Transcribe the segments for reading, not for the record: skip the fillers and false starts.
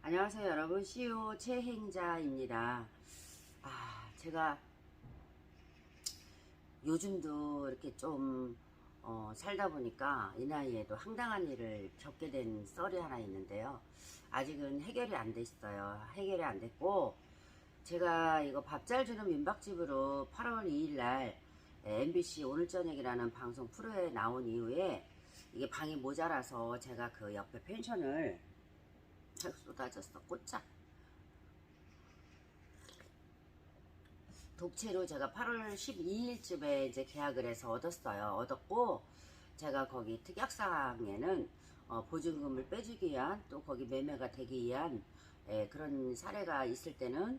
안녕하세요 여러분, CEO 최행자입니다. 제가 요즘도 이렇게 좀 살다 보니까 이 나이에도 황당한 일을 겪게 된 썰이 하나 있는데요. 아직은 해결이 안 됐어요. 해결이 안 됐고, 제가 이거 밥 잘 주는 민박집으로 8월 2일 날 MBC 오늘 저녁이라는 방송 프로에 나온 이후에 이게 방이 모자라서 제가 그 옆에 펜션을 쏟아졌어. 꽃차 독채로 제가 8월 12일쯤에 이제 계약을 해서 얻었고, 제가 거기 특약사항에는 보증금을 빼주기 위한, 또 거기 매매가 되기 위한 그런 사례가 있을 때는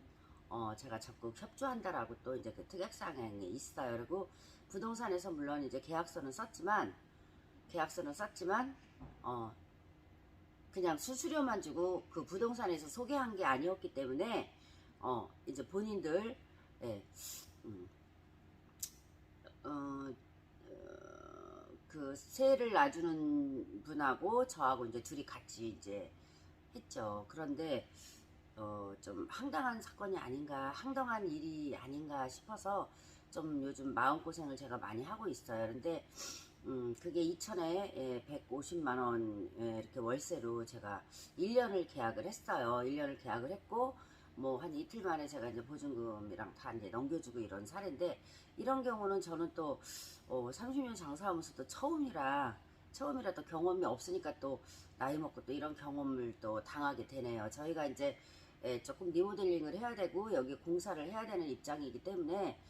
제가 적극 협조한다라고 또 이제 그 특약사항에 있어요. 그리고 부동산에서 물론 이제 계약서는 썼지만 그냥 수수료만 주고 그 부동산에서 소개한 게 아니었기 때문에 이제 본인들 예, 음, 어, 그 세를 놔주는 분하고 저하고 이제 둘이 같이 이제 했죠. 그런데 좀 황당한 사건이 아닌가, 황당한 일이 아닌가 싶어서 좀 요즘 마음고생을 제가 많이 하고 있어요. 그런데 그게 2천에 150만 원 이렇게 월세로 제가 1년을 계약을 했어요. 1년을 계약을 했고, 뭐 한 이틀 만에 제가 이제 보증금이랑 다 이제 넘겨주고 이런 사례인데, 이런 경우는 저는 또 30년 장사하면서 또 처음이라 또 경험이 없으니까 또 나이 먹고 또 이런 경험을 또 당하게 되네요. 저희가 이제 조금 리모델링을 해야 되고 여기 공사를 해야 되는 입장이기 때문에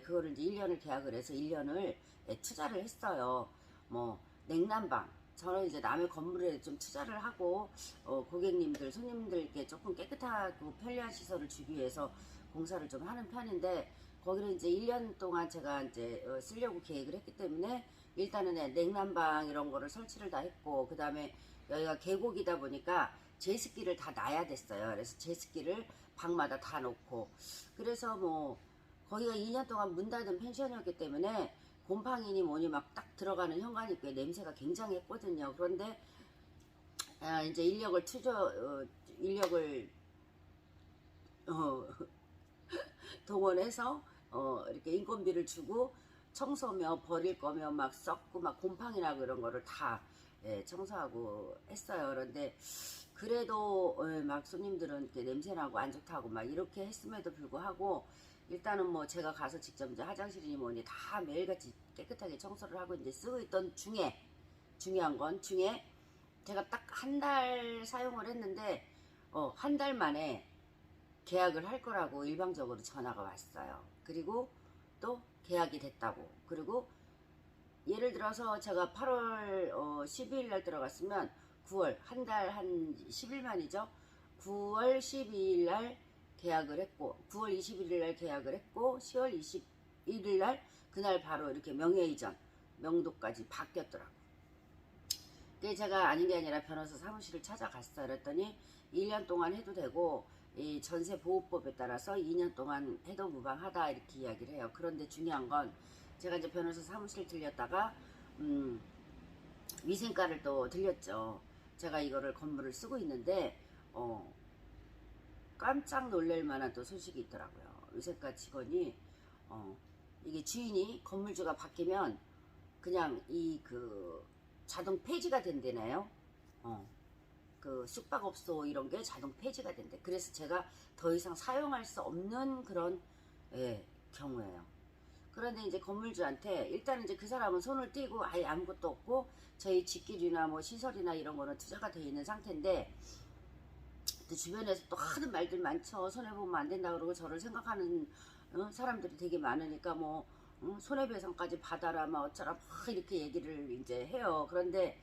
그거를 이제 1년을 계약을 해서 1년을 투자를 했어요. 뭐 냉난방, 저는 이제 남의 건물에 좀 투자를 하고 고객님들, 손님들께 조금 깨끗하고 편리한 시설을 주기 위해서 공사를 좀 하는 편인데, 거기를 이제 1년 동안 제가 이제 쓰려고 계획을 했기 때문에 일단은 냉난방 이런 거를 설치를 다 했고, 그 다음에 여기가 계곡이다 보니까 제습기를 다 놔야 됐어요. 그래서 제습기를 방마다 다 놓고, 그래서 뭐 거기가 2년 동안 문 닫은 펜션이었기 때문에 곰팡이니 뭐니 막 딱 들어가는 현관이 꽤 냄새가 굉장했거든요. 그런데 이제 인력을 어, 동원해서 이렇게 인건비를 주고 청소며 버릴 거며 막 썩고 막 곰팡이나 그런 거를 다 청소하고 했어요. 그런데 그래도 막 손님들은 이렇게 냄새나고 안 좋다고 막 이렇게 했음에도 불구하고, 일단은 뭐 제가 가서 직접 이제 화장실이니 뭐니 다 매일같이 깨끗하게 청소를 하고 이제 쓰고 있던 중에, 중요한 건 중에 제가 딱 한 달 사용을 했는데 한 달 만에 계약을 할 거라고 일방적으로 전화가 왔어요. 그리고 또 계약이 됐다고. 그리고 예를 들어서 제가 8월 12일 날 들어갔으면 9월 한 달 한 10일 만이죠. 9월 12일 날 계약을 했고, 9월 21일 날 계약을 했고, 10월 21일 날 그날 바로 이렇게 명예이전 명도까지 바뀌었더라고. 그게 제가 아닌 게 아니라 변호사 사무실을 찾아갔어요. 그랬더니 1년 동안 해도 되고 이 전세보호법에 따라서 2년 동안 해도 무방하다 이렇게 이야기를 해요. 그런데 중요한 건 제가 이제 변호사 사무실 들렸다가 위생과를 또 들렸죠. 제가 이거를 건물을 쓰고 있는데 깜짝 놀랄 만한 또 소식이 있더라고요. 위생과 직원이 이게 주인이 건물주가 바뀌면 그냥 이 그 자동 폐지가 된대네요. 그 숙박업소 이런 게 자동 폐지가 된대. 그래서 제가 더 이상 사용할 수 없는 그런 경우예요. 그런데 이제 건물주한테 일단 이제 그 사람은 손을 떼고 아예 아무것도 없고 저희 집길이나 뭐 시설이나 이런 거는 투자가 되어 있는 상태인데, 또 주변에서 또 하는 말들 많죠. 손해보면 안 된다 그러고 저를 생각하는 사람들이 되게 많으니까 뭐 손해배상까지 받아라 막 어쩌라 막 이렇게 얘기를 이제 해요. 그런데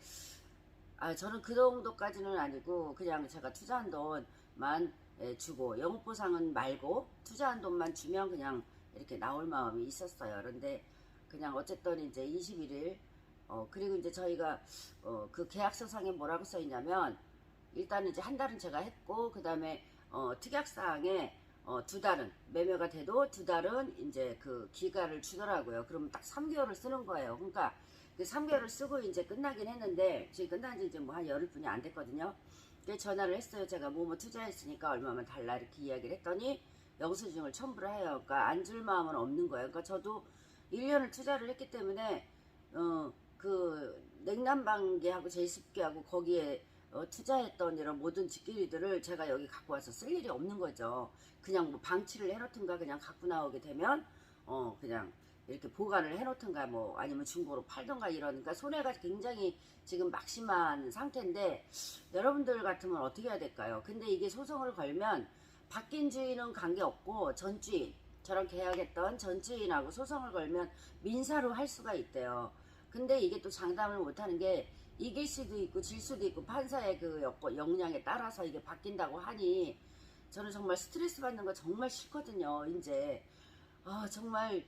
저는 그 정도까지는 아니고 그냥 제가 투자한 돈만 주고 영업보상은 말고 투자한 돈만 주면 그냥 이렇게 나올 마음이 있었어요. 그런데 그냥 어쨌든 이제 21일 그리고 이제 저희가 그 계약서상에 뭐라고 써 있냐면, 일단 이제 한 달은 제가 했고, 그 다음에 특약사항에 두 달은 매매가 돼도 두 달은 이제 그 기간을 주더라고요. 그러면 딱 3개월을 쓰는 거예요. 그러니까 그 3개월을 쓰고 이제 끝나긴 했는데, 지금 끝난 지 이제 뭐 한 열흘뿐이 안 됐거든요. 전화를 했어요. 제가 뭐뭐 투자했으니까 얼마만 달라 이렇게 이야기를 했더니 영수증을 첨부를 해요. 그러니까 안 줄 마음은 없는 거예요. 그러니까 저도 1년을 투자를 했기 때문에 그 냉난방기하고 제습기하고 거기에 투자했던 이런 모든 직기류들을 제가 여기 갖고 와서 쓸 일이 없는 거죠. 그냥 뭐 방치를 해놓든가 그냥 갖고 나오게 되면 그냥 이렇게 보관을 해놓든가 뭐 아니면 중고로 팔던가 이러니까 손해가 굉장히 지금 막심한 상태인데 여러분들 같으면 어떻게 해야 될까요? 근데 이게 소송을 걸면 바뀐 주인은 관계없고 전 주인 저랑 계약했던 전 주인하고 소송을 걸면 민사로 할 수가 있대요. 근데 이게 또 장담을 못하는 게 이길 수도 있고 질 수도 있고 판사의 그 역량에 따라서 이게 바뀐다고 하니 저는 정말 스트레스 받는 거 정말 싫거든요. 이제 정말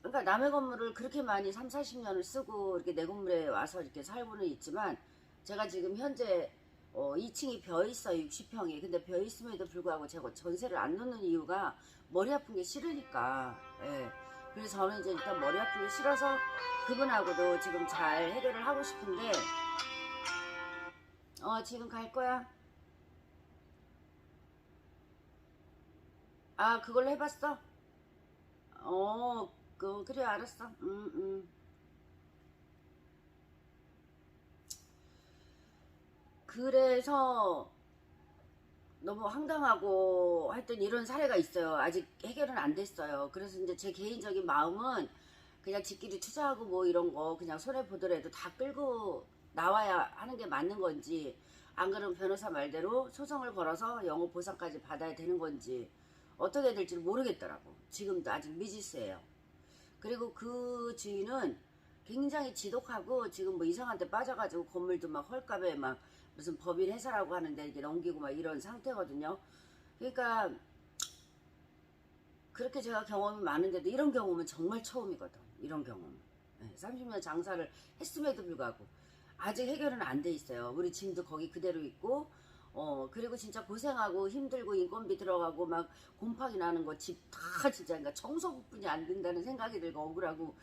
그러니까 남의 건물을 그렇게 많이 3, 40년을 쓰고 이렇게 내 건물에 와서 이렇게 살고는 있지만 제가 지금 현재 2층이 벼 있어요. 60평이. 근데 벼 있음에도 불구하고 제가 전세를 안 놓는 이유가 머리 아픈 게 싫으니까. 예. 그래서 저는 이제 일단 머리 아픈 게 싫어서 그분하고도 지금 잘 해결을 하고 싶은데 지금 갈 거야? 아 그걸로 해봤어? 그래 알았어. 그래서 너무 황당하고 하여튼 이런 사례가 있어요. 아직 해결은 안 됐어요. 그래서 이제 제 개인적인 마음은 그냥 집끼리 투자하고 뭐 이런 거 그냥 손해 보더라도 다 끌고 나와야 하는 게 맞는 건지 안 그러면 변호사 말대로 소송을 걸어서 영업 보상까지 받아야 되는 건지 어떻게 될지 모르겠더라고. 지금도 아직 미지수예요. 그리고 그 주인은 굉장히 지독하고 지금 뭐 이상한 데 빠져가지고 건물도 막 헐값에 막 무슨 법인 회사라고 하는데 이렇게 넘기고 막 이런 상태거든요. 그러니까 그렇게 제가 경험이 많은데도 이런 경험은 정말 처음이거든. 이런 경험. 30년 장사를 했음에도 불구하고 아직 해결은 안 돼 있어요. 우리 짐도 거기 그대로 있고 그리고 진짜 고생하고 힘들고 인건비 들어가고 막 곰팡이 나는 거 집 다 진짜 그러니까 청소부뿐이 안 된다는 생각이 들고 억울하고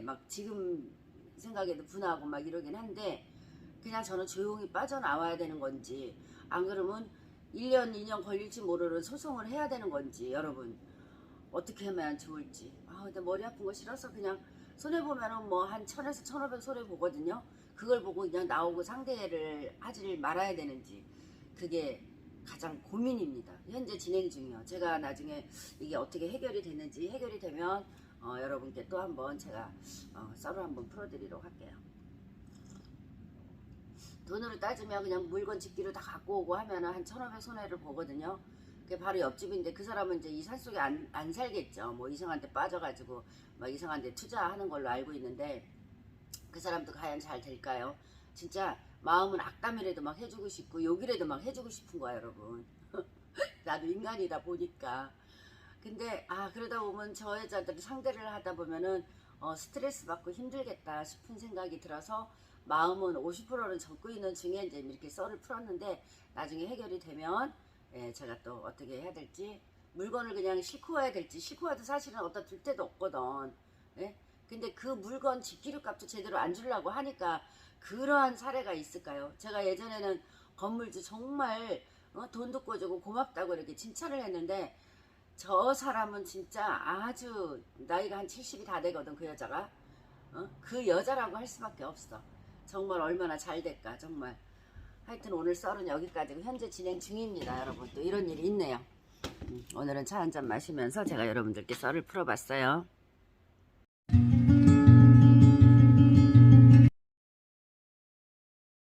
막 지금 생각에도 분하고 막 이러긴 한데 그냥 저는 조용히 빠져나와야 되는 건지 안 그러면 1년 2년 걸릴지 모르는 소송을 해야 되는 건지 여러분 어떻게 하면 좋을지 근데 머리 아픈 거 싫어서 그냥 손해보면은 뭐 한 1000에서 1500 손해보거든요. 그걸 보고 그냥 나오고 상대를 하지 말아야 되는지 그게 가장 고민입니다. 현재 진행 중이요. 제가 나중에 이게 어떻게 해결이 됐는지 해결이 되면 여러분께 또 한번 제가 썰을 한번 풀어드리도록 할게요. 돈으로 따지면 그냥 물건 집기로 다 갖고 오고 하면 한 1500 손해를 보거든요. 그게 바로 옆집인데 그 사람은 이제 이 산속에 안 살겠죠. 뭐 이상한 데 빠져가지고 막 이상한 데 투자하는 걸로 알고 있는데 그 사람도 과연 잘 될까요? 진짜 마음은 악담이라도 막 해주고 싶고 욕이라도 막 해주고 싶은 거야 여러분. 나도 인간이다 보니까. 근데 그러다 보면 저 여자들이 상대를 하다 보면은 스트레스 받고 힘들겠다 싶은 생각이 들어서 마음은 50%는 적고 있는 중에 이제 이렇게 썰을 풀었는데 나중에 해결이 되면 제가 또 어떻게 해야 될지 물건을 그냥 싣고 와야 될지 싣고 와도 사실은 어디다 둘 데도 없거든. 근데 그 물건 집기류 값도 제대로 안 주려고 하니까 그러한 사례가 있을까요? 제가 예전에는 건물주 정말 돈도 꿔주고 고맙다고 이렇게 칭찬을 했는데 저 사람은 진짜 아주 나이가 한 70이 다 되거든. 그 여자가 그 여자라고 할 수밖에 없어. 정말 얼마나 잘 될까 정말. 하여튼 오늘 썰은 여기까지고 현재 진행 중입니다. 여러분 또 이런 일이 있네요. 오늘은 차 한잔 마시면서 제가 여러분들께 썰을 풀어봤어요.